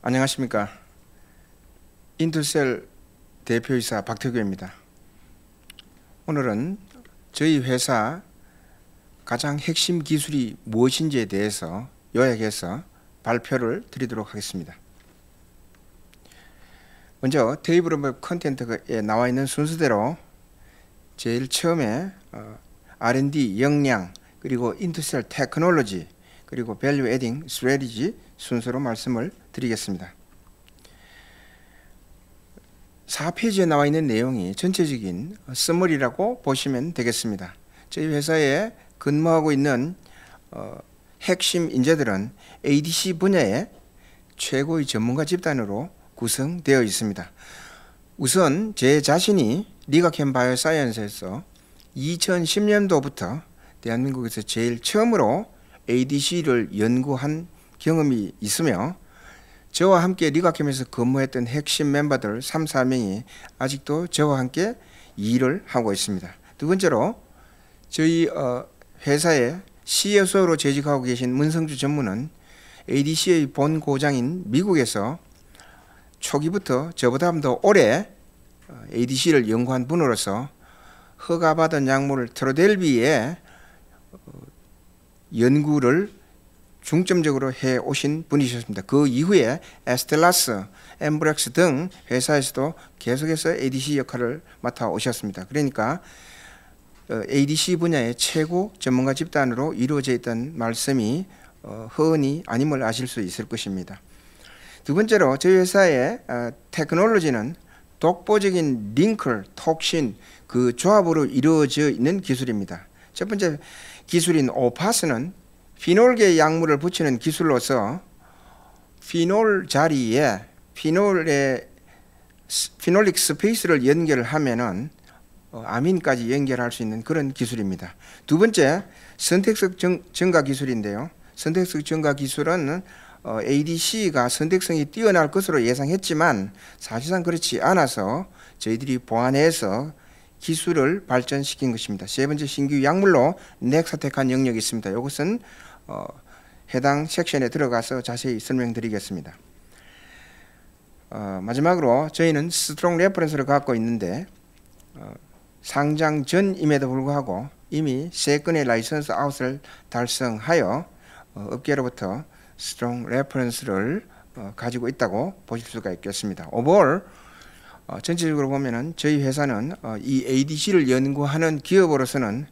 안녕하십니까. 인터셀 대표이사 박태규입니다. 오늘은 저희 회사 가장 핵심 기술이 무엇인지에 대해서 요약해서 발표를 드리도록 하겠습니다. 먼저 테이블 오브 컨텐트에 나와 있는 순서대로 제일 처음에 R&D 역량, 그리고 인터셀 테크놀로지, 그리고 밸류 에딩 스트래티지 순서로 말씀을 드리겠습니다. 4페이지에 나와 있는 내용이 전체적인 서머리라고 보시면 되겠습니다. 저희 회사에 근무하고 있는 핵심 인재들은 ADC 분야의 최고의 전문가 집단으로 구성되어 있습니다. 우선 제 자신이 리가캠 바이오사이언스에서 2010년도부터 대한민국에서 제일 처음으로 ADC를 연구한 경험이 있으며, 저와 함께 리가캠에서 근무했던 핵심 멤버들 3, 4명이 아직도 저와 함께 일을 하고 있습니다. 두 번째로 저희 회사의 CSO로 재직하고 계신 문성주 전무는 ADC의 본 고장인 미국에서 초기부터 저보다 더 오래 ADC를 연구한 분으로서 허가받은 약물을 트로델비에 연구를 중점적으로 해 오신 분이셨습니다. 그 이후에 에스텔라스, 엠브렉스 등 회사에서도 계속해서 ADC 역할을 맡아 오셨습니다. 그러니까 ADC 분야의 최고 전문가 집단으로 이루어져 있다는 말씀이 허언이 아님을 아실 수 있을 것입니다. 두 번째로 저희 회사의 테크놀로지는 독보적인 링크, 톡신 그 조합으로 이루어져 있는 기술입니다. 첫 번째 기술인 오파스는 피놀계 약물을 붙이는 기술로서 피놀 자리에 피놀릭 스페이스를 연결하면은 아민까지 연결할 수 있는 그런 기술입니다. 두 번째 선택성 증가 기술인데요. 선택성 증가 기술은 ADC가 선택성이 뛰어날 것으로 예상했지만 사실상 그렇지 않아서 저희들이 보완해서 기술을 발전시킨 것입니다. 세 번째 신규 약물로 넥사텍한 영역이 있습니다. 이것은 해당 섹션에 들어가서 자세히 설명드리겠습니다. 마지막으로 저희는 스트롱 레퍼런스를 갖고 있는데 상장 전임에도 불구하고 이미 3건의 라이선스 아웃을 달성하여 업계로부터 스트롱 레퍼런스를 가지고 있다고 보실 수가 있겠습니다. 오버올 전체적으로 보면은 저희 회사는 이 ADC를 연구하는 기업으로서는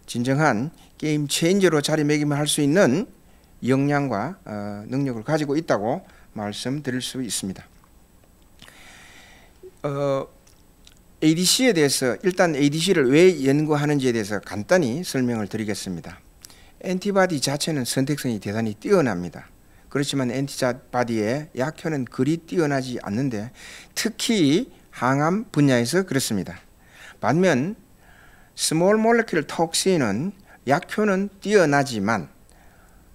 진정한 게임 체인저로 자리매김할 수 있는 역량과 능력을 가지고 있다고 말씀드릴 수 있습니다. ADC에 대해서 일단 ADC를 왜 연구하는지에 대해서 간단히 설명을 드리겠습니다. 엔티바디 자체는 선택성이 대단히 뛰어납니다. 그렇지만 엔티바디의 약효는 그리 뛰어나지 않는데 특히 항암 분야에서 그렇습니다. 반면 스몰 몰레큘 톡신은 약효는 뛰어나지만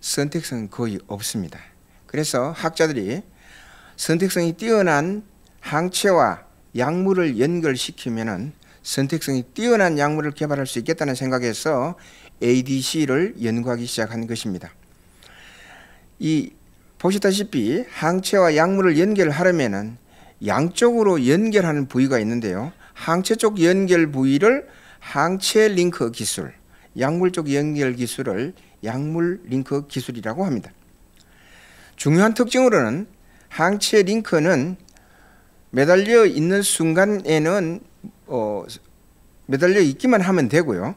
선택성은 거의 없습니다. 그래서 학자들이 선택성이 뛰어난 항체와 약물을 연결시키면은 선택성이 뛰어난 약물을 개발할 수 있겠다는 생각에서 ADC를 연구하기 시작한 것입니다. 보시다시피 항체와 약물을 연결하려면은 양쪽으로 연결하는 부위가 있는데요. 항체 쪽 연결 부위를 항체 링크 기술, 약물 쪽 연결 기술을 약물 링크 기술이라고 합니다. 중요한 특징으로는 항체 링크는 매달려 있는 순간에는 매달려 있기만 하면 되고요.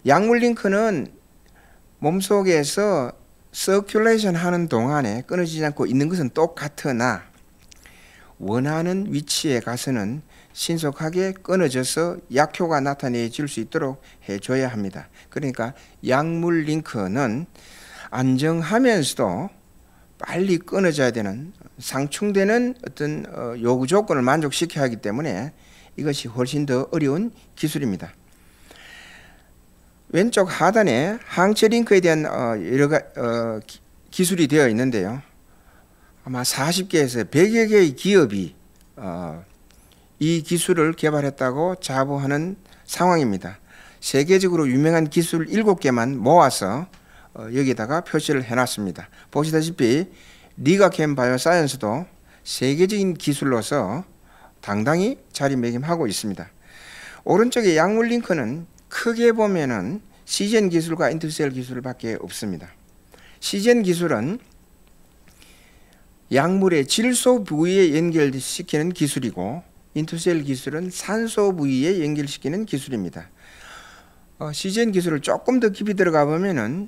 약물 링크는 몸속에서 서큘레이션 하는 동안에 끊어지지 않고 있는 것은 똑같으나 원하는 위치에 가서는 신속하게 끊어져서 약효가 나타내질 수 있도록 해줘야 합니다. 그러니까 약물 링크는 안정하면서도 빨리 끊어져야 되는 상충되는 어떤 요구 조건을 만족시켜야 하기 때문에 이것이 훨씬 더 어려운 기술입니다. 왼쪽 하단에 항체 링크에 대한 여러 가지 기술이 되어 있는데요. 아마 40개에서 100여 개의 기업이 이 기술을 개발했다고 자부하는 상황입니다. 세계적으로 유명한 기술 7개만 모아서 여기다가 표시를 해놨습니다. 보시다시피 리가캠 바이오사이언스도 세계적인 기술로서 당당히 자리매김하고 있습니다. 오른쪽의 약물 링크는 크게 보면은 시젠 기술과 인투셀 기술밖에 없습니다. 시젠 기술은 약물의 질소 부위에 연결시키는 기술이고, 인투셀 기술은 산소 부위에 연결시키는 기술입니다. 시젠 기술을 조금 더 깊이 들어가 보면은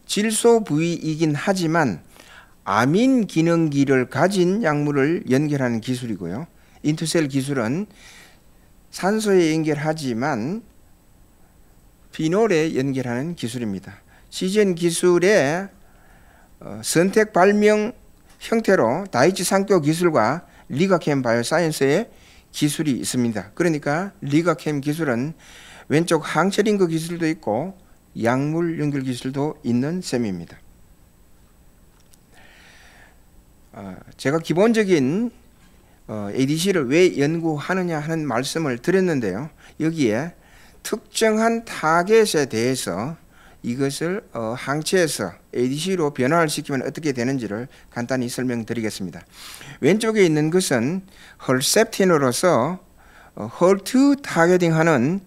질소 부위이긴 하지만 아민 기능기를 가진 약물을 연결하는 기술이고요. 인투셀 기술은 산소에 연결하지만 피놀에 연결하는 기술입니다. 시젠 기술의 선택 발명 형태로 다이치 상교 기술과 리가캠 바이오사이언스의 기술이 있습니다. 그러니까 리가캠 기술은 왼쪽 항체 링크 기술도 있고 약물 연결 기술도 있는 셈입니다. 제가 기본적인 ADC를 왜 연구하느냐 하는 말씀을 드렸는데요. 여기에 특정한 타겟에 대해서 이것을 항체에서 ADC로 변화를 시키면 어떻게 되는지를 간단히 설명드리겠습니다. 왼쪽에 있는 것은 헐셉틴으로서 헐트 타겟팅하는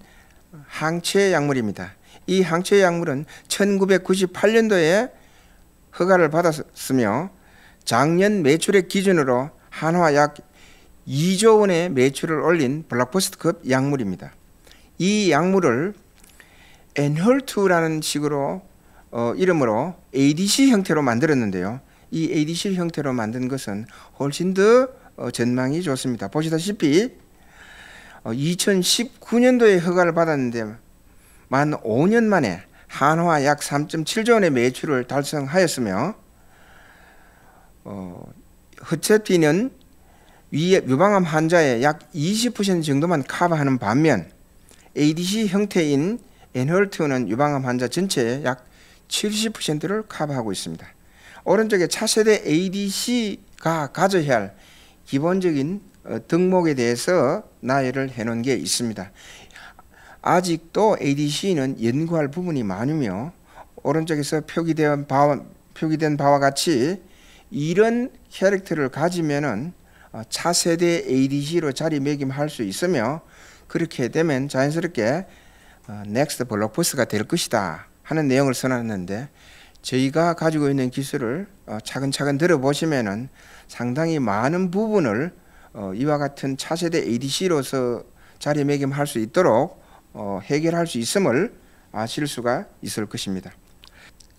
항체 약물입니다. 이 항체 약물은 1998년도에 허가를 받았으며 작년 매출액 기준으로 한화 약 2조 원의 매출을 올린 블록버스터급 약물입니다. 이 약물을 엔헐투라는 식으로 이름으로 ADC 형태로 만들었는데요. 이 ADC 형태로 만든 것은 훨씬 더 전망이 좋습니다. 보시다시피 2019년도에 허가를 받았는데 만 5년 만에 한화 약 3.7조 원의 매출을 달성하였으며 허셉틴은 유방암 환자의 약 20% 정도만 커버하는 반면 ADC 형태인 엔헐트는 유방암 환자 전체의 약 70%를 커버하고 있습니다. 오른쪽에 차세대 ADC가 가져야 할 기본적인 덕목에 대해서 나열을 해놓은 게 있습니다. 아직도 ADC는 연구할 부분이 많으며 오른쪽에서 표기된 바와 같이 이런 캐릭터를 가지면은 차세대 ADC로 자리매김할 수 있으며 그렇게 되면 자연스럽게 넥스트 블록버스터가 될 것이다 하는 내용을 써놨는데 저희가 가지고 있는 기술을 차근차근 들어보시면은 상당히 많은 부분을 이와 같은 차세대 ADC로서 자리매김할 수 있도록 해결할 수 있음을 아실 수가 있을 것입니다.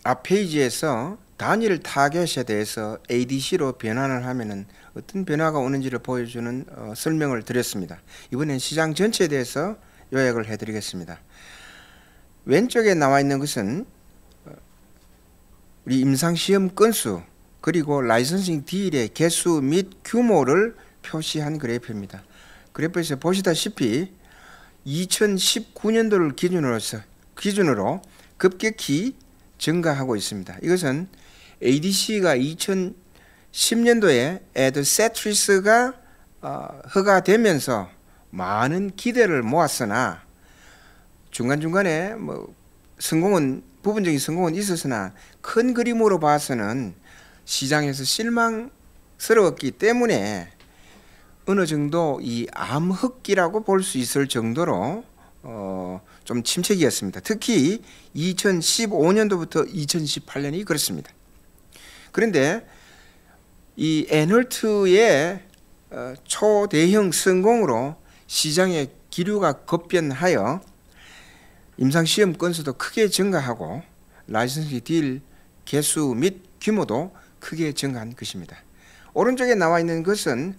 앞 페이지에서 단일 타겟에 대해서 ADC로 변환을 하면은 어떤 변화가 오는지를 보여주는 설명을 드렸습니다. 이번엔 시장 전체에 대해서 요약을 해드리겠습니다. 왼쪽에 나와 있는 것은 우리 임상시험 건수 그리고 라이선싱 딜의 개수 및 규모를 표시한 그래프입니다. 그래프에서 보시다시피 2019년도를 기준으로 급격히 증가하고 있습니다. 이것은 ADC가 2010년도에 에드세트리스가 허가되면서 많은 기대를 모았으나 중간중간에 부분적인 성공은 있었으나 큰 그림으로 봐서는 시장에서 실망스러웠기 때문에 어느 정도 이 암흑기라고 볼 수 있을 정도로 좀 침체기였습니다. 특히 2015년도부터 2018년이 그렇습니다. 그런데 이 엔헐트의 초대형 성공으로 시장의 기류가 급변하여 임상시험 건수도 크게 증가하고 라이선싱 딜 개수 및 규모도 크게 증가한 것입니다. 오른쪽에 나와 있는 것은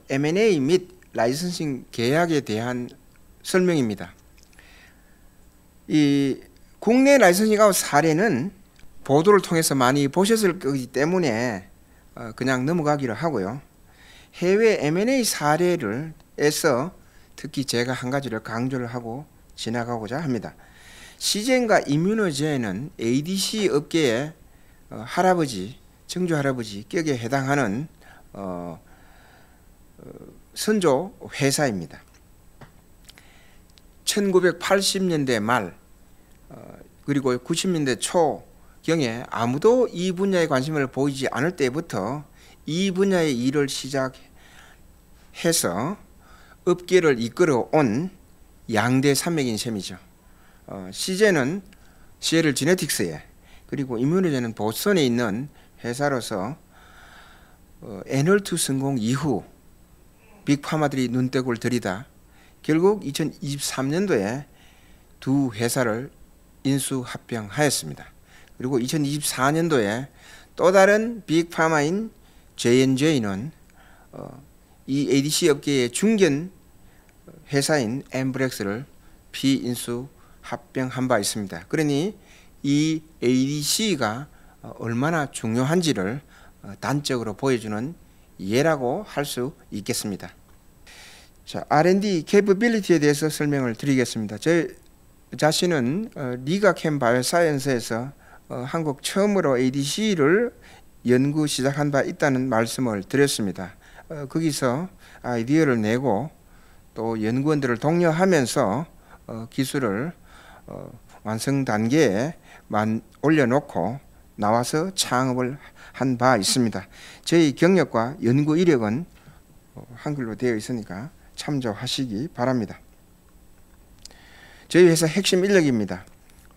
M&A 및 라이선싱 계약에 대한 설명입니다. 이 국내 라이선싱 아웃 사례는 보도를 통해서 많이 보셨을 거기 때문에 그냥 넘어가기로 하고요. 해외 M&A 사례에서 특히 제가 한 가지를 강조를 하고 지나가고자 합니다. 시젠과 이뮤노제는 ADC 업계의 정주 할아버지 격에 해당하는 선조 회사입니다. 1980년대 말 그리고 90년대 초 경에 아무도 이 분야에 관심을 보이지 않을 때부터 이 분야의 일을 시작해서 업계를 이끌어온 양대 산맥인 셈이죠. 시제는 시에를 지네틱스에, 그리고 이뮤노젠은 보스턴에 있는 회사로서 N-2 성공 이후 빅파마들이 눈대고를 들이다 결국 2023년도에 두 회사를 인수합병하였습니다. 그리고 2024년도에 또 다른 빅파마인 J&J는 이 ADC 업계의 중견 회사인 엠브렉스를 비인수 합병한 바 있습니다. 그러니 이 ADC가 얼마나 중요한지를 단적으로 보여주는 예라고 할 수 있겠습니다. 자, R&D capability에 대해서 설명을 드리겠습니다. 저 자신은 리가캠 바이오사이언스에서 한국 처음으로 ADC를 연구 시작한 바 있다는 말씀을 드렸습니다. 거기서 아이디어를 내고 또 연구원들을 독려하면서 기술을 완성 단계에 올려놓고 나와서 창업을 한 바 있습니다. 저희 경력과 연구 이력은 한글로 되어 있으니까 참조하시기 바랍니다. 저희 회사 핵심 인력입니다.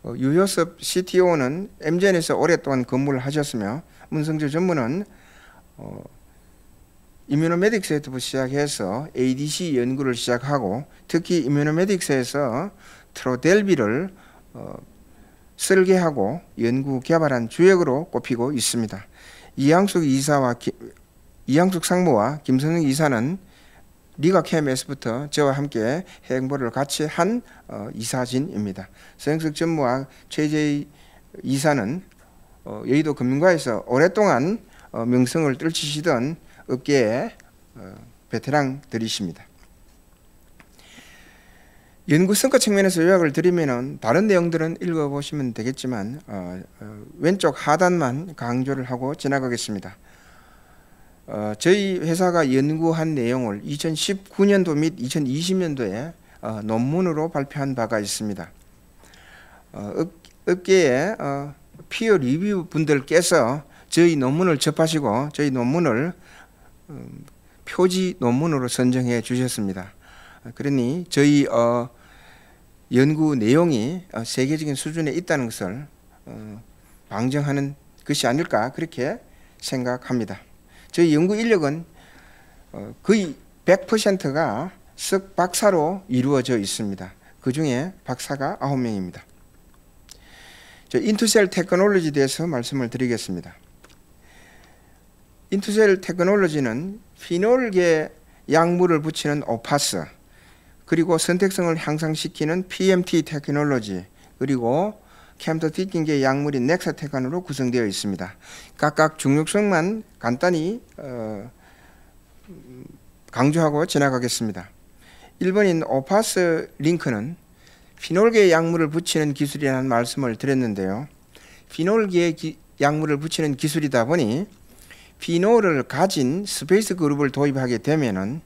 유효섭 CTO는 엠젠에서 오랫동안 근무를 하셨으며 문성주 전무는 이뮤노메딕스에서 시작해서 ADC 연구를 시작하고 특히 이뮤노메딕스에서 트로델비를 설계하고 연구 개발한 주역으로 꼽히고 있습니다. 이양숙 상무와 김선영 이사는 리가캠에서부터 저와 함께 행보를 같이 한 이사진입니다. 서영석 전무와 최재희 이사는 여의도 금융가에서 오랫동안 명성을 떨치시던 업계의 베테랑들이십니다. 연구 성과 측면에서 요약을 드리면 다른 내용들은 읽어보시면 되겠지만 왼쪽 하단만 강조를 하고 지나가겠습니다. 저희 회사가 연구한 내용을 2019년도 및 2020년도에 논문으로 발표한 바가 있습니다. 업계의 피어 리뷰 분들께서 저희 논문을 접하시고 저희 논문을 표지 논문으로 선정해 주셨습니다. 그러니 저희 연구 내용이 세계적인 수준에 있다는 것을 방증하는 것이 아닐까 그렇게 생각합니다. 저희 연구 인력은 거의 100%가 석 박사로 이루어져 있습니다. 그 중에 박사가 9명입니다. 인투셀 테크놀로지에 대해서 말씀을 드리겠습니다. 인투셀 테크놀로지는 피놀계 약물을 붙이는 오파스, 그리고 선택성을 향상시키는 PMT 테크놀로지, 그리고 캠토티킨계 약물인 넥사테칸으로 구성되어 있습니다. 각각 중요성만 간단히 강조하고 지나가겠습니다. 1번인 오파스 링크는 피놀계 약물을 붙이는 기술이라는 말씀을 드렸는데요. 피놀계 약물을 붙이는 기술이다 보니 피놀을 가진 스페이스 그룹을 도입하게 되면은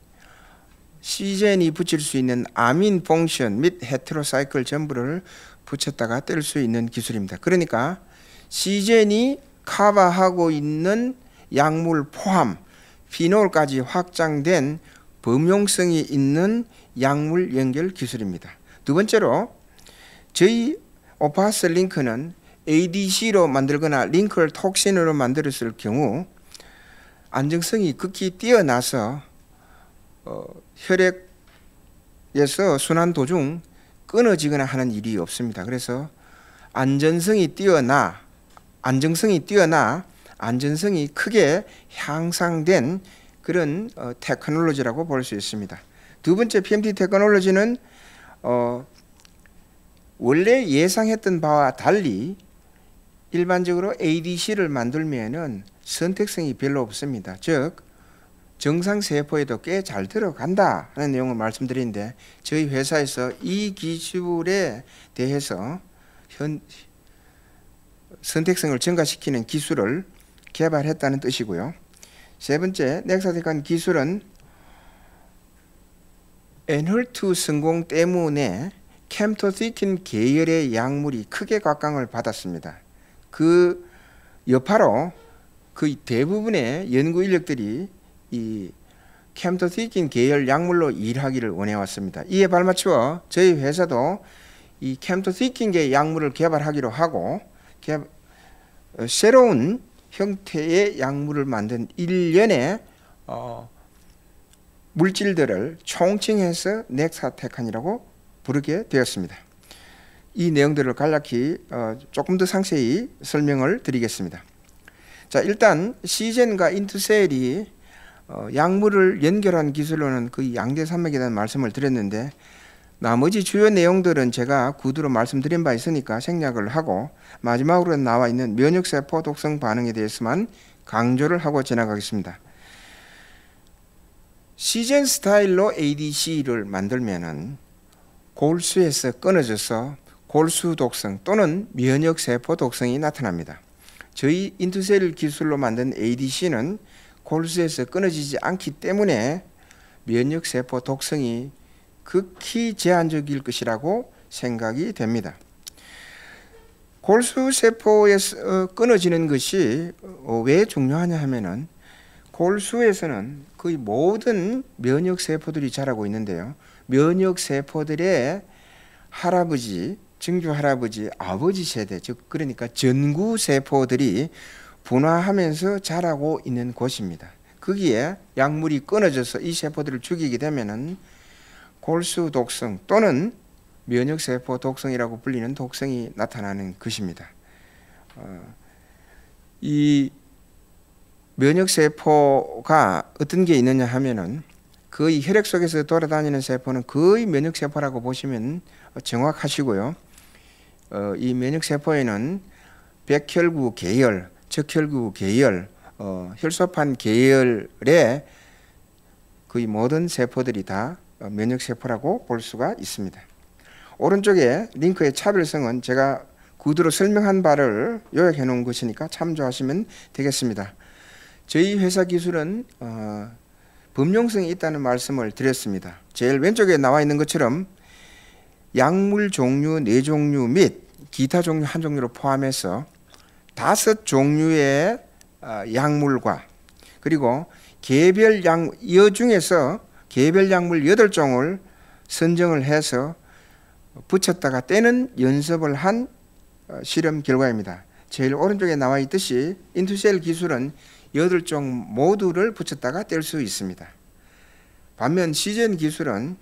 시젠이 붙일 수 있는 아민 펑션 및 헤테로사이클 전부를 붙였다가 뗄 수 있는 기술입니다. 그러니까 시젠이 커버하고 있는 약물 포함 피놀까지 확장된 범용성이 있는 약물 연결 기술입니다. 두 번째로 저희 오파스 링크는 ADC로 만들거나 링크를 톡신으로 만들었을 경우 안정성이 극히 뛰어나서 혈액에서 순환 도중 끊어지거나 하는 일이 없습니다. 그래서 안정성이 뛰어나 안전성이 크게 향상된 그런 테크놀로지라고 볼 수 있습니다. 두 번째 PMT 테크놀로지는 원래 예상했던 바와 달리 일반적으로 ADC를 만들면은 선택성이 별로 없습니다. 즉 정상 세포에도 꽤 잘 들어간다 하는 내용을 말씀드리는데 저희 회사에서 이 기술에 대해서 선택성을 증가시키는 기술을 개발했다는 뜻이고요. 세 번째, 넥사테칸 기술은 N-2 성공 때문에 캠토시틴 계열의 약물이 크게 각광을 받았습니다. 그 여파로 거의 대부분의 연구 인력들이 이 캠토티킨 계열 약물로 일하기를 원해왔습니다. 이에 발맞추어 저희 회사도 이 캠토티킨계 약물을 개발하기로 하고 새로운 형태의 약물을 만든 일련의 물질들을 총칭해서 넥사테칸이라고 부르게 되었습니다. 이 내용들을 간략히 조금 더 상세히 설명을 드리겠습니다. 자, 일단 시젠과 인투셀이 약물을 연결한 기술로는 그 양대산맥에 대한 말씀을 드렸는데, 나머지 주요 내용들은 제가 구두로 말씀드린 바 있으니까 생략을 하고 마지막으로 나와 있는 면역세포 독성 반응에 대해서만 강조를 하고 지나가겠습니다. 시젠 스타일로 ADC를 만들면은 골수에서 끊어져서 골수 독성 또는 면역세포 독성이 나타납니다. 저희 인투셀 기술로 만든 ADC는 골수에서 끊어지지 않기 때문에 면역세포 독성이 극히 제한적일 것이라고 생각이 됩니다. 골수세포에서 끊어지는 것이 왜 중요하냐 하면은 골수에서는 거의 모든 면역세포들이 자라고 있는데요. 면역세포들의 할아버지, 증조할아버지, 아버지 세대, 즉 그러니까 전구세포들이 분화하면서 자라고 있는 곳입니다. 거기에 약물이 끊어져서 이 세포들을 죽이게 되면은 골수 독성 또는 면역세포 독성이라고 불리는 독성이 나타나는 것입니다. 이 면역세포가 어떤 게 있느냐 하면은 거의 혈액 속에서 돌아다니는 세포는 거의 면역세포라고 보시면 정확하시고요. 이 면역세포에는 백혈구 계열, 적혈구 계열, 혈소판 계열의 거의 모든 세포들이 다 면역세포라고 볼 수가 있습니다. 오른쪽에 링크의 차별성은 제가 구두로 설명한 바를 요약해 놓은 것이니까 참조하시면 되겠습니다. 저희 회사 기술은 범용성이 있다는 말씀을 드렸습니다. 제일 왼쪽에 나와 있는 것처럼 약물 종류 4종류 및 기타 종류 1종류로 포함해서 5종류의 약물과 그리고 개별 약, 이 중에서 개별 약물 8종을 선정을 해서 붙였다가 떼는 연습을 한 실험 결과입니다. 제일 오른쪽에 나와 있듯이 인투셀 기술은 8종 모두를 붙였다가 뗄 수 있습니다. 반면 시젠 기술은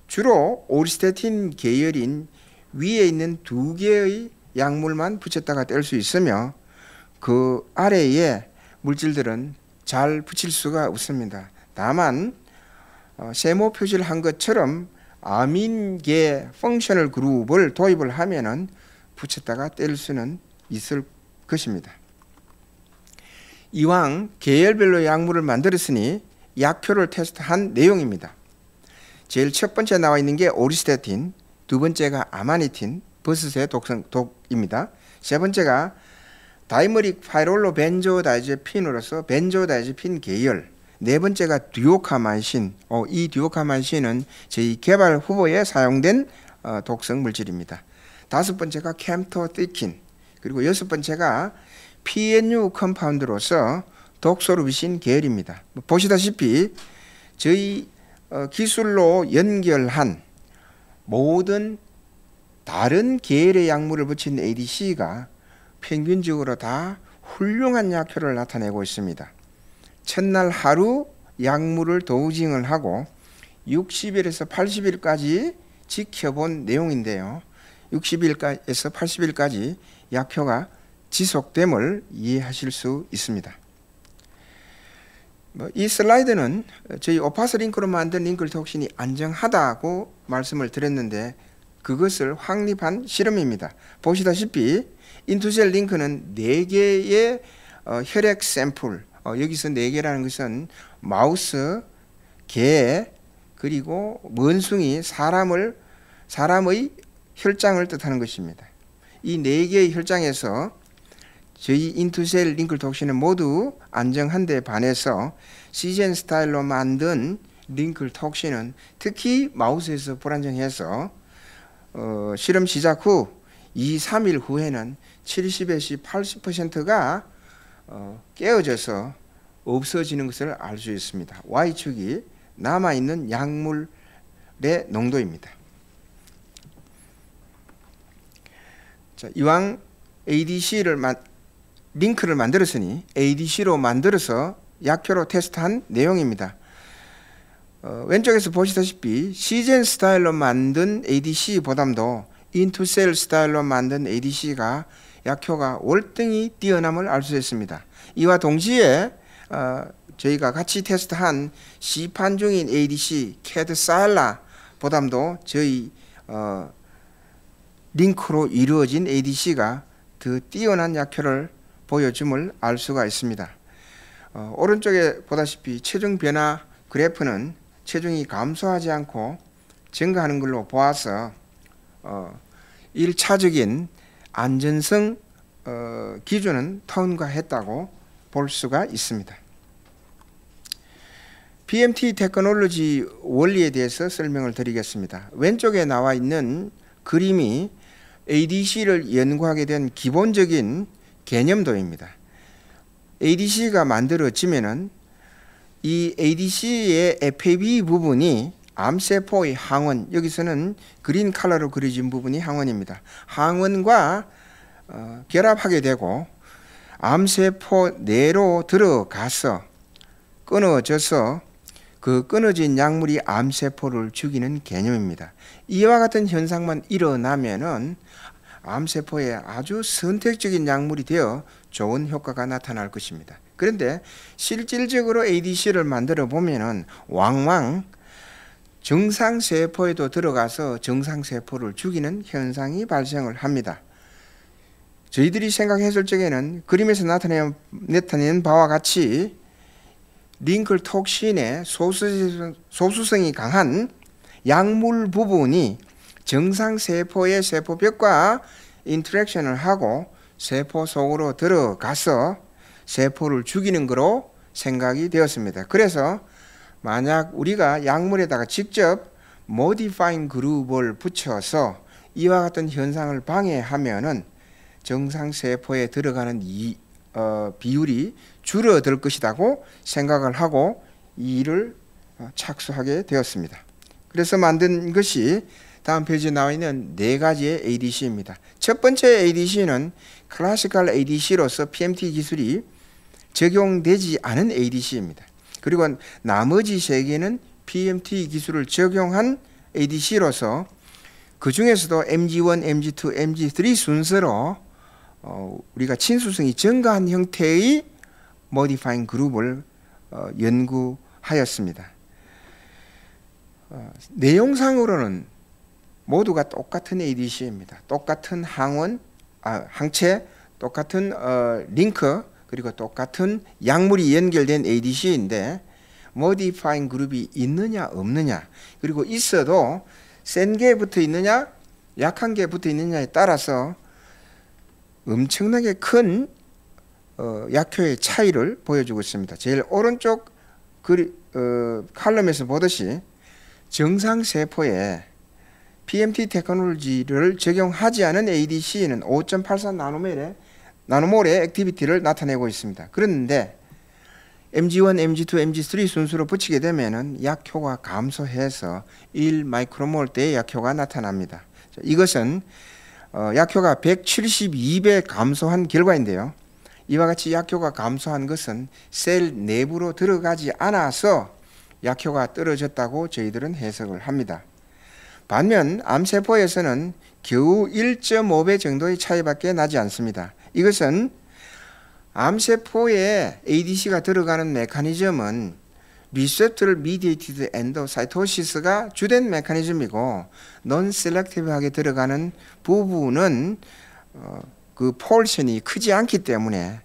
주로 오리스테틴 계열인 위에 있는 2개의 약물만 붙였다가 뗄 수 있으며 그 아래에 물질들은 잘 붙일 수가 없습니다. 다만 세모 표시를 한 것처럼 아민계 펑셔널 그룹을 도입을 하면은 붙였다가 뗄 수는 있을 것입니다. 이왕 계열별로 약물을 만들었으니 약효를 테스트한 내용입니다. 제일 첫 번째 나와 있는 게 오리스테틴, 두 번째가 아마니틴, 버섯의 독입니다. 세 번째가 다이머릭 파이롤로 벤조다이제핀으로서 벤조다이제핀 계열, 네 번째가 듀오카만신, 이 듀오카만신은 저희 개발 후보에 사용된 독성 물질입니다. 다섯 번째가 캠토티킨, 그리고 여섯 번째가 PNU 컴파운드로서 독소르비신 계열입니다. 보시다시피 저희 기술로 연결한 모든 다른 계열의 약물을 붙인 ADC가 평균적으로 다 훌륭한 약효를 나타내고 있습니다. 첫날 하루 약물을 도우징을 하고 60일에서 80일까지 지켜본 내용인데요. 60일에서 80일까지 약효가 지속됨을 이해하실 수 있습니다. 이 슬라이드는 저희 오파스 링크로 만든 링클톡신이 안정하다고 말씀을 드렸는데 그것을 확립한 실험입니다. 보시다시피 인투셀 링크는 4개의 혈액 샘플, 여기서 4개라는 것은 마우스, 개, 그리고 원숭이, 사람의 혈장을 뜻하는 것입니다. 이 4개의 혈장에서 저희 인투셀 링클톡신은 모두 안정한 데 반해서 시젠 스타일로 만든 링클톡신은 특히 마우스에서 불안정해서 실험 시작 후 2, 3일 후에는 70에서 80%가 깨어져서 없어지는 것을 알 수 있습니다. Y축이 남아있는 약물의 농도입니다. 자, 이왕 링크를 만들었으니 ADC로 만들어서 약효로 테스트한 내용입니다. 왼쪽에서 보시다시피 시젠 스타일로 만든 ADC보다도 인투셀 스타일로 만든 ADC가 약효가 월등히 뛰어남을 알 수 있습니다. 이와 동시에 저희가 같이 테스트한 시판 중인 ADC 캐드사일라보다도 저희 링크로 이루어진 ADC가 더 뛰어난 약효를 보여줌을 알 수가 있습니다. 오른쪽에 보다시피 체중 변화 그래프는 체중이 감소하지 않고 증가하는 걸로 보아서 1차적인 안전성 기준은 통과했다고 볼 수가 있습니다. PMT 테크놀로지 원리에 대해서 설명을 드리겠습니다. 왼쪽에 나와 있는 그림이 ADC를 연구하게 된 기본적인 개념도입니다. ADC가 만들어지면은 이 ADC의 FAB 부분이 암세포의 항원, 여기서는 그린 컬러로 그려진 부분이 항원입니다. 항원과 결합하게 되고 암세포 내로 들어가서 끊어져서 그 끊어진 약물이 암세포를 죽이는 개념입니다. 이와 같은 현상만 일어나면은 암세포에 아주 선택적인 약물이 되어 좋은 효과가 나타날 것입니다. 그런데 실질적으로 ADC를 만들어 보면은 왕왕 정상세포에도 들어가서 정상세포를 죽이는 현상이 발생을 합니다. 저희들이 생각했을 적에는 그림에서 나타낸 바와 같이 링클 톡신의 소수성이 강한 약물 부분이 정상세포의 세포벽과 인터랙션을 하고 세포 속으로 들어가서 세포를 죽이는 거로 생각이 되었습니다. 그래서 만약 우리가 약물에다가 직접 모디파잉 그룹을 붙여서 이와 같은 현상을 방해하면은 정상세포에 들어가는 비율이 줄어들 것이라고 생각을 하고 이 일을 착수하게 되었습니다. 그래서 만든 것이 다음 페이지에 나와 있는 네 가지의 ADC입니다. 첫 번째 ADC는 클래시컬 ADC로서 PMT 기술이 적용되지 않은 ADC입니다. 그리고 나머지 세 개는 PMT 기술을 적용한 ADC로서 그 중에서도 MG1, MG2, MG3 순서로 우리가 친수성이 증가한 형태의 모디파잉 그룹을 연구하였습니다. 내용상으로는 모두가 똑같은 ADC입니다. 똑같은 항체, 똑같은 링크, 그리고 똑같은 약물이 연결된 ADC인데 모디파잉 그룹이 있느냐 없느냐, 그리고 있어도 센 게 붙어 있느냐 약한 게 붙어 있느냐에 따라서 엄청나게 큰 약효의 차이를 보여주고 있습니다. 제일 오른쪽 칼럼에서 보듯이 정상세포에 PMT 테크놀로지를 적용하지 않은 ADC는 5.84 나노몰의 액티비티를 나타내고 있습니다. 그런데 MG1, MG2, MG3 순서로 붙이게 되면 약효가 감소해서 1 마이크로몰대의 약효가 나타납니다. 이것은 약효가 172배 감소한 결과인데요. 이와 같이 약효가 감소한 것은 셀 내부로 들어가지 않아서 약효가 떨어졌다고 저희들은 해석을 합니다. 반면 암세포에서는 겨우 1.5배 정도의 차이밖에 나지 않습니다. 이것은 암세포에 ADC가 들어가는 메커니즘은 Receptor Mediated Endocytosis가 주된 메커니즘이고 non-selective하게 들어가는 부분은 그 포션이 크지 않기 때문에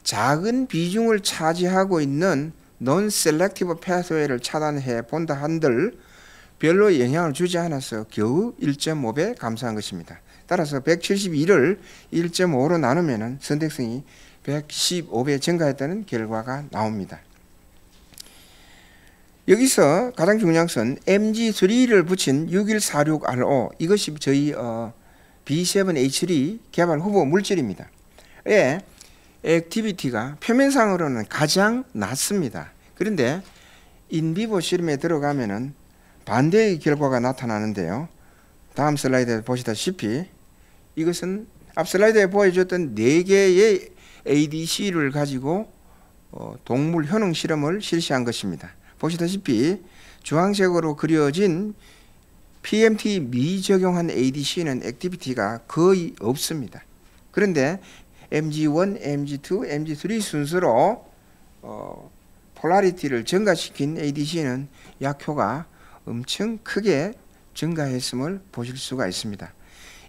작은 비중을 차지하고 있는 non-selective pathway를 차단해 본다 한들 별로 영향을 주지 않아서 겨우 1.5배 감소한 것입니다. 따라서 172를 1.5로 나누면 선택성이 115배 증가했다는 결과가 나옵니다. 여기서 가장 중요한 것은 MG3를 붙인 6146RO, 이것이 저희 B7H3 개발 후보 물질입니다. 의 액티비티가 표면상으로는 가장 낮습니다. 그런데 인비보 실험에 들어가면은 반대의 결과가 나타나는데요. 다음 슬라이드에 보시다시피 이것은 앞 슬라이드에 보여줬던 4개의 ADC를 가지고 동물 효능 실험을 실시한 것입니다. 보시다시피 주황색으로 그려진 PMT 미적용한 ADC는 액티비티가 거의 없습니다. 그런데 MG1, MG2, MG3 순서로 폴라리티를 증가시킨 ADC는 약효가 엄청 크게 증가했음을 보실 수가 있습니다.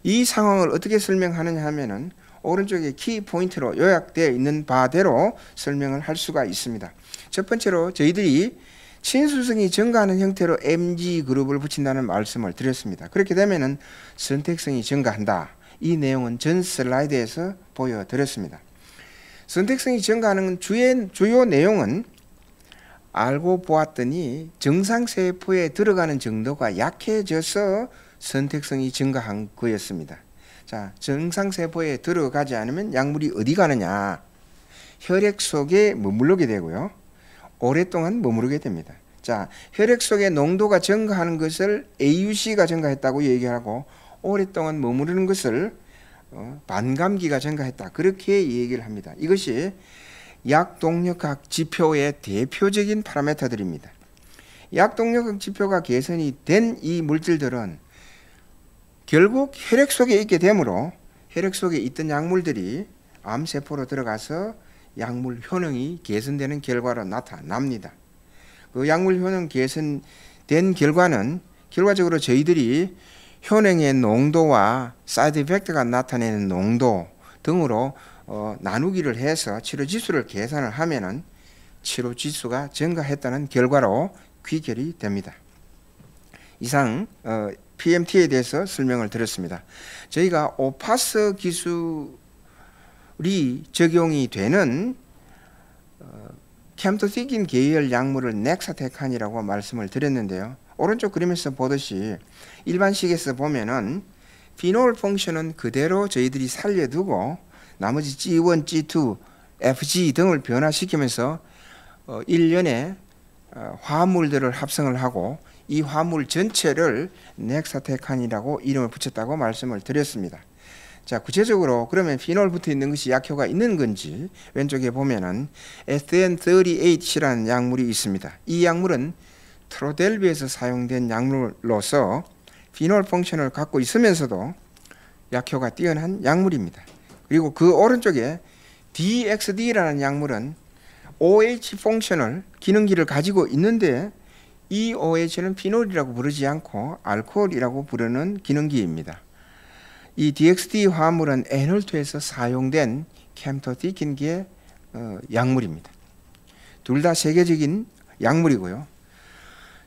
이 상황을 어떻게 설명하느냐 하면은 오른쪽에 키 포인트로 요약되어 있는 바대로 설명을 할 수가 있습니다. 첫 번째로 저희들이 친수성이 증가하는 형태로 MG 그룹을 붙인다는 말씀을 드렸습니다. 그렇게 되면은 선택성이 증가한다. 이 내용은 전 슬라이드에서 보여드렸습니다. 선택성이 증가하는 주요 내용은 알고 보았더니 정상세포에 들어가는 정도가 약해져서 선택성이 증가한 거였습니다. 자, 정상세포에 들어가지 않으면 약물이 어디 가느냐? 혈액 속에 머무르게 되고요. 오랫동안 머무르게 됩니다. 자, 혈액 속의 농도가 증가하는 것을 AUC가 증가했다고 얘기하고 오랫동안 머무르는 것을 반감기가 증가했다. 그렇게 얘기를 합니다. 이것이 약동력학 지표의 대표적인 파라미터들입니다. 약동력학 지표가 개선이 된 이 물질들은 결국 혈액 속에 있게 되므로 혈액 속에 있던 약물들이 암세포로 들어가서 약물 효능이 개선되는 결과로 나타납니다. 그 약물 효능 개선된 결과는 결과적으로 저희들이 효능의 농도와 사이드 이펙트가 나타내는 농도 등으로 나누기를 해서 치료 지수를 계산을 하면은 치료 지수가 증가했다는 결과로 귀결이 됩니다. 이상 PMT에 대해서 설명을 드렸습니다. 저희가 오파스 기술이 적용이 되는 캠토시킨 계열 약물을 넥사테칸이라고 말씀을 드렸는데요. 오른쪽 그림에서 보듯이 일반식에서 보면은 피놀 펑션은 그대로 저희들이 살려두고 나머지 G1, G2, FG 등을 변화시키면서 일련의 화합물들을 합성을 하고 이 화합물 전체를 넥사테칸이라고 이름을 붙였다고 말씀을 드렸습니다. 자, 구체적으로 그러면 피놀 붙어 있는 것이 약효가 있는 건지 왼쪽에 보면은 SN38이라는 약물이 있습니다. 이 약물은 트로델비에서 사용된 약물로서 피놀 펑션을 갖고 있으면서도 약효가 뛰어난 약물입니다. 그리고 그 오른쪽에 DXD라는 약물은 OH 펑션을 기능기를 가지고 있는데 이 OH는 피놀이라고 부르지 않고 알코올이라고 부르는 기능기입니다. 이 DXD 화합물은 에놀토에서 사용된 캠토디킨기의 약물입니다. 둘 다 세계적인 약물이고요.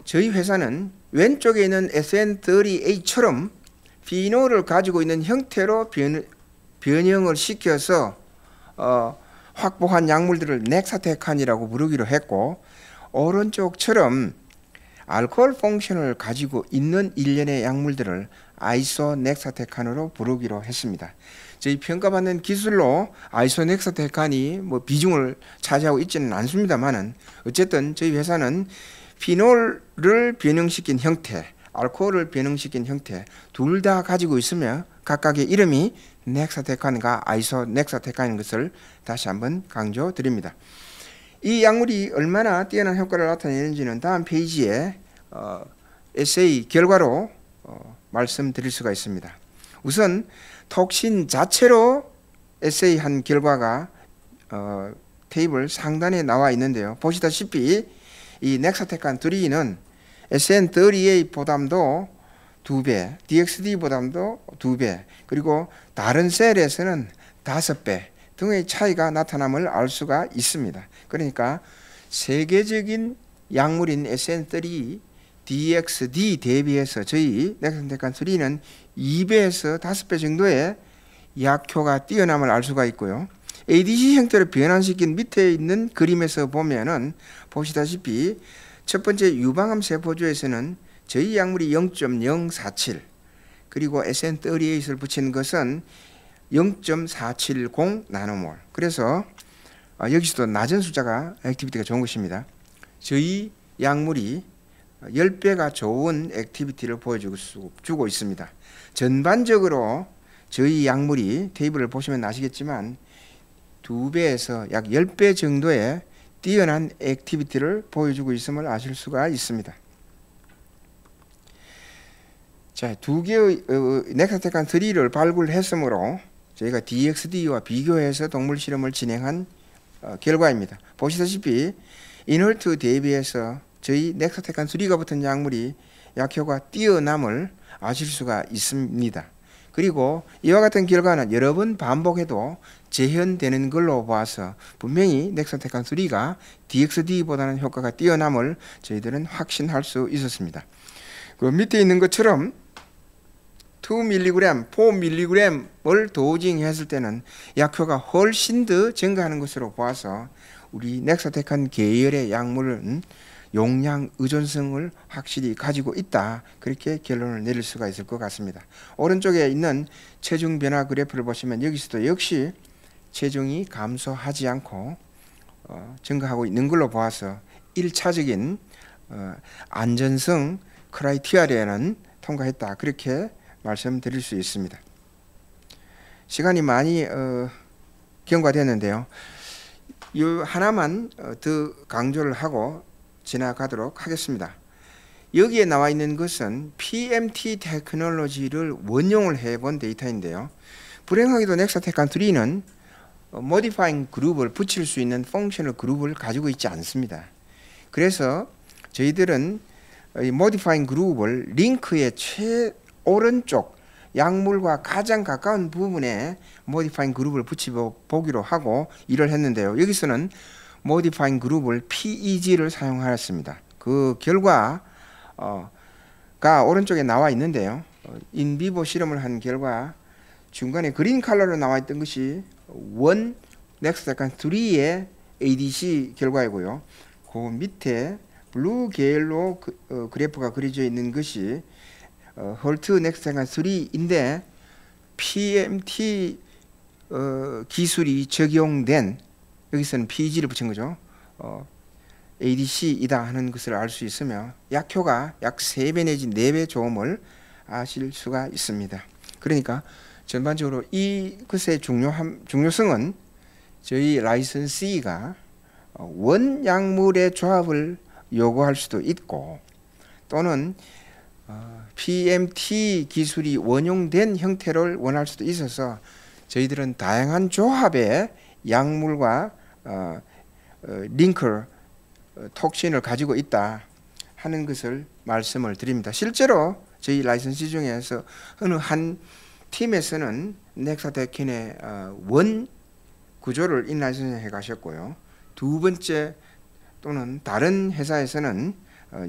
저희 회사는 왼쪽에 있는 SN38처럼 피놀을 가지고 있는 형태로 변형을 시켜서 확보한 약물들을 넥사테칸이라고 부르기로 했고, 오른쪽처럼 알코올 펑션을 가지고 있는 일련의 약물들을 아이소넥사테칸으로 부르기로 했습니다. 저희 평가받는 기술로 아이소넥사테칸이 비중을 차지하고 있지는 않습니다만은 어쨌든 저희 회사는 피놀을 변형시킨 형태, 알코올을 변형시킨 형태 둘 다 가지고 있으며 각각의 이름이 넥사테칸과 아이소넥사테칸인 것을 다시 한번 강조드립니다. 이 약물이 얼마나 뛰어난 효과를 나타내는지는 다음 페이지에 에세이 결과로 말씀드릴 수가 있습니다. 우선 톡신 자체로 에세이 한 결과가 테이블 상단에 나와 있는데요. 보시다시피 이 넥사테칸 3는 SN38보담도 2배, DXD보담도 2배, 그리고 다른 셀에서는 5배 등의 차이가 나타남을 알 수가 있습니다. 그러니까 세계적인 약물인 SN3 DXD 대비해서 저희 넥사테칸 3는 2배에서 5배 정도의 약효가 뛰어남을 알 수가 있고요. ADC 형태를 변환시킨 밑에 있는 그림에서 보면은 보시다시피 첫 번째 유방암 세포주에서는 저희 약물이 0.047, 그리고 SN38을 붙인 것은 0.470 나노몰. 그래서 여기서도 낮은 숫자가 액티비티가 좋은 것입니다. 저희 약물이 10배가 좋은 액티비티를 보여주고 있습니다. 전반적으로 저희 약물이 테이블을 보시면 아시겠지만 2배에서 약 10배 정도의 뛰어난 액티비티를 보여주고 있음을 아실 수가 있습니다. 자, 두 개의 넥사테칸 3를 발굴했으므로 저희가 DXD와 비교해서 동물 실험을 진행한 결과입니다. 보시다시피 인헐트 대비해서 저희 넥사테칸 3가 붙은 약물이 약효가 뛰어남을 아실 수가 있습니다. 그리고 이와 같은 결과는 여러 번 반복해도 재현되는 걸로 봐서 분명히 넥사테칸 3가 DXD보다는 효과가 뛰어남을 저희들은 확신할 수 있었습니다. 그 밑에 있는 것처럼 2mg, 4mg을 도징했을 때는 약효가 훨씬 더 증가하는 것으로 보아서 우리 넥사테칸 계열의 약물은 용량 의존성을 확실히 가지고 있다. 그렇게 결론을 내릴 수가 있을 것 같습니다. 오른쪽에 있는 체중 변화 그래프를 보시면 여기서도 역시 체중이 감소하지 않고 증가하고 있는 걸로 보아서 1차적인 안전성 크라이티리아는 통과했다. 그렇게 말씀드릴 수 있습니다. 시간이 많이 경과됐는데요. 이 하나만 더 강조를 하고 지나가도록 하겠습니다. 여기에 나와 있는 것은 PMT 테크놀로지를 원용을 해본 데이터인데요. 불행하게도 넥사테칸 3는 모디파잉 그룹을 붙일 수 있는 펑셔널 그룹을 가지고 있지 않습니다. 그래서 저희들은 이 모디파잉 그룹을 링크의 오른쪽 약물과 가장 가까운 부분에 모디파잉 그룹을 붙여보기로 하고 일을 했는데요. 여기서는 모디파잉 그룹을 PEG를 사용하였습니다. 그 결과가 오른쪽에 나와 있는데요. 인비보 실험을 한 결과 중간에 그린 컬러로 나와 있던 것이 원 넥사테칸 3의 ADC 결과이고요. 그 밑에 블루 계열로 그래프가 그려져 있는 것이 헐트 넥사테칸 3인데 PMT 기술이 적용된, 여기서는 PEG를 붙인 거죠. ADC이다 하는 것을 알 수 있으며 약효가 약 3배 내지 4배 좋음을 아실 수가 있습니다. 그러니까 전반적으로 이것의 중요성은 저희 라이선시가 원 약물의 조합을 요구할 수도 있고 또는 PMT 기술이 원용된 형태를 원할 수도 있어서 저희들은 다양한 조합의 약물과 링커 톡신을 가지고 있다 하는 것을 말씀을 드립니다. 실제로 저희 라이선시 중에서 어느 한 팀에서는 넥사테킨의 원 구조를 인라이선싱 해 가셨고요. 두 번째 또는 다른 회사에서는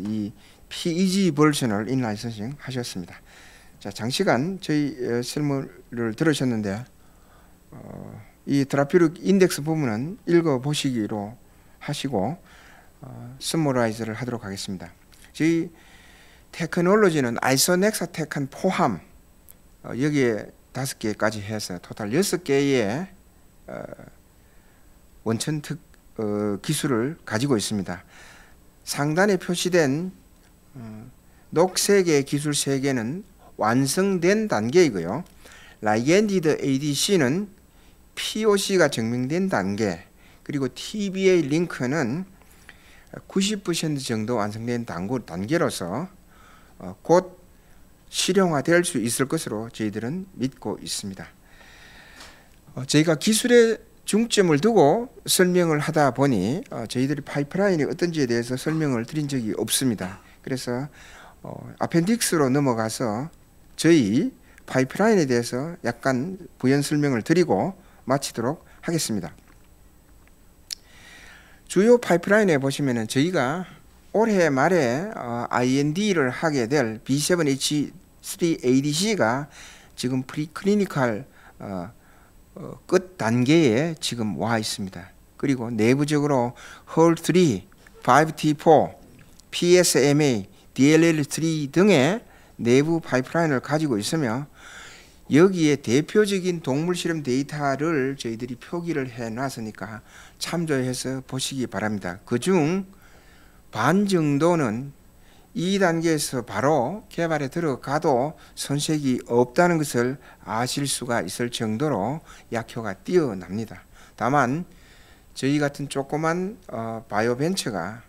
이 PEG 버전을 인라이선싱 하셨습니다. 자, 장시간 저희 설명을 들으셨는데 이 테라피틱 인덱스 부분은 읽어보시기로 하시고 서머라이즈를 하도록 하겠습니다. 저희 테크놀로지는 아이소넥사테칸 포함 여기에 5개까지 해서 토탈 6개의 원천 기술을 가지고 있습니다. 상단에 표시된 녹색의 기술 3개는 완성된 단계이고요. 라이겐디드 ADC는 POC가 증명된 단계, 그리고 TBA 링크는 90% 정도 완성된 단계로서 곧 실용화될 수 있을 것으로 저희들은 믿고 있습니다. 저희가 기술에 중점을 두고 설명을 하다 보니 저희들이 파이프라인이 어떤지에 대해서 설명을 드린 적이 없습니다. 그래서 아펜딕스로 넘어가서 저희 파이프라인에 대해서 약간 부연 설명을 드리고 마치도록 하겠습니다. 주요 파이프라인에 보시면은 저희가 올해 말에 IND를 하게 될 B7H3 ADC가 지금 프리클리니컬 끝 단계에 지금 와 있습니다. 그리고 내부적으로 HER3, 5T4, PSMA, DLL3 등의 내부 파이프라인을 가지고 있으며 여기에 대표적인 동물 실험 데이터를 저희들이 표기를 해 놨으니까 참조해서 보시기 바랍니다. 그중 반 정도는 2단계에서 바로 개발에 들어가도 손색이 없다는 것을 아실 수가 있을 정도로 약효가 뛰어납니다. 다만 저희 같은 조그만 바이오벤처가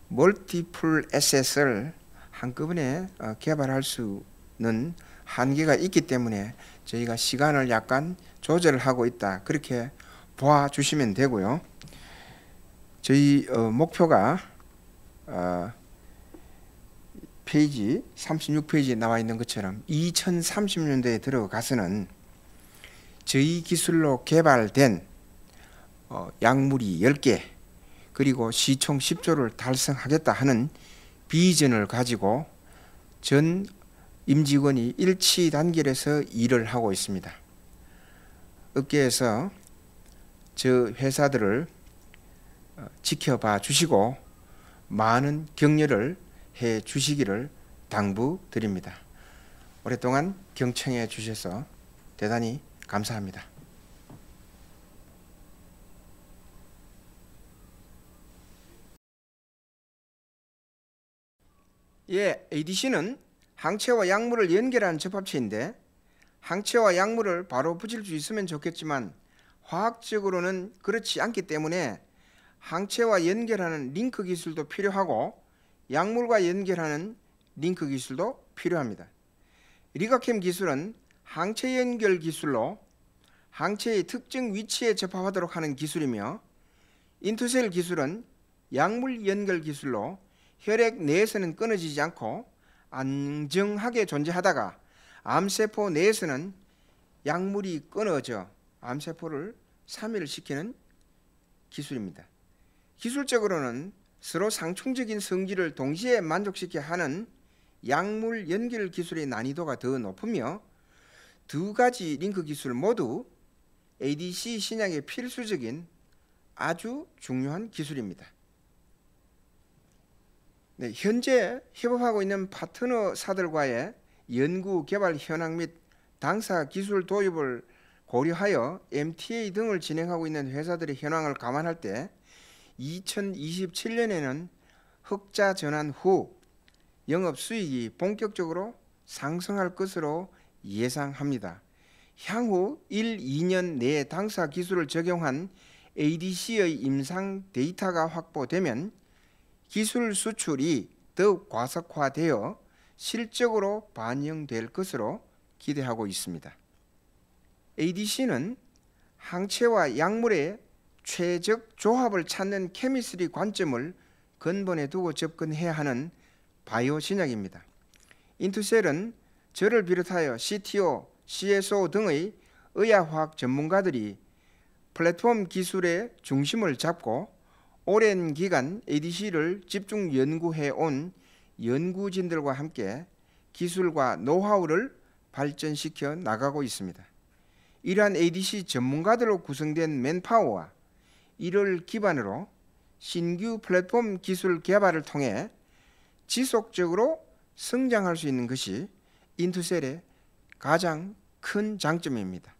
멀티플 에셋을 한꺼번에 개발할 수는 한계가 있기 때문에 저희가 시간을 약간 조절을 하고 있다, 그렇게 봐주시면 되고요. 저희 목표가 페이지 36페이지에 나와 있는 것처럼 2030년도에 들어가서는 저희 기술로 개발된 약물이 10개 그리고 시총 10조를 달성하겠다 하는 비전을 가지고 전 임직원이 일치 단결해서 일을 하고 있습니다. 업계에서 저 회사들을 지켜봐 주시고 많은 격려를 해 주시기를 당부드립니다. 오랫동안 경청해 주셔서 대단히 감사합니다. ADC는 항체와 약물을 연결하는 접합체인데 항체와 약물을 바로 붙일 수 있으면 좋겠지만 화학적으로는 그렇지 않기 때문에 항체와 연결하는 링크 기술도 필요하고 약물과 연결하는 링크 기술도 필요합니다. 리가캠 기술은 항체 연결 기술로 항체의 특정 위치에 접합하도록 하는 기술이며 인투셀 기술은 약물 연결 기술로 혈액 내에서는 끊어지지 않고 안정하게 존재하다가 암세포 내에서는 약물이 끊어져 암세포를 사멸시키는 기술입니다. 기술적으로는 서로 상충적인 성질을 동시에 만족시켜야 하는 약물 연결 기술의 난이도가 더 높으며 두 가지 링크 기술 모두 ADC 신약의 필수적인 아주 중요한 기술입니다. 현재 협업하고 있는 파트너사들과의 연구 개발 현황 및 당사 기술 도입을 고려하여 MTA 등을 진행하고 있는 회사들의 현황을 감안할 때 2027년에는 흑자 전환 후 영업 수익이 본격적으로 상승할 것으로 예상합니다. 향후 1, 2년 내에 당사 기술을 적용한 ADC의 임상 데이터가 확보되면 기술 수출이 더욱 과석화되어 실적으로 반영될 것으로 기대하고 있습니다. ADC는 항체와 약물의 최적 조합을 찾는 케미스트리 관점을 근본에 두고 접근해야 하는 바이오 신약입니다. 인투셀은 저를 비롯하여 CTO, CSO 등의 의학화학 전문가들이 플랫폼 기술의 중심을 잡고 오랜 기간 ADC를 집중 연구해 온 연구진들과 함께 기술과 노하우를 발전시켜 나가고 있습니다. 이러한 ADC 전문가들로 구성된 맨파워와 이를 기반으로 신규 플랫폼 기술 개발을 통해 지속적으로 성장할 수 있는 것이 인투셀의 가장 큰 장점입니다.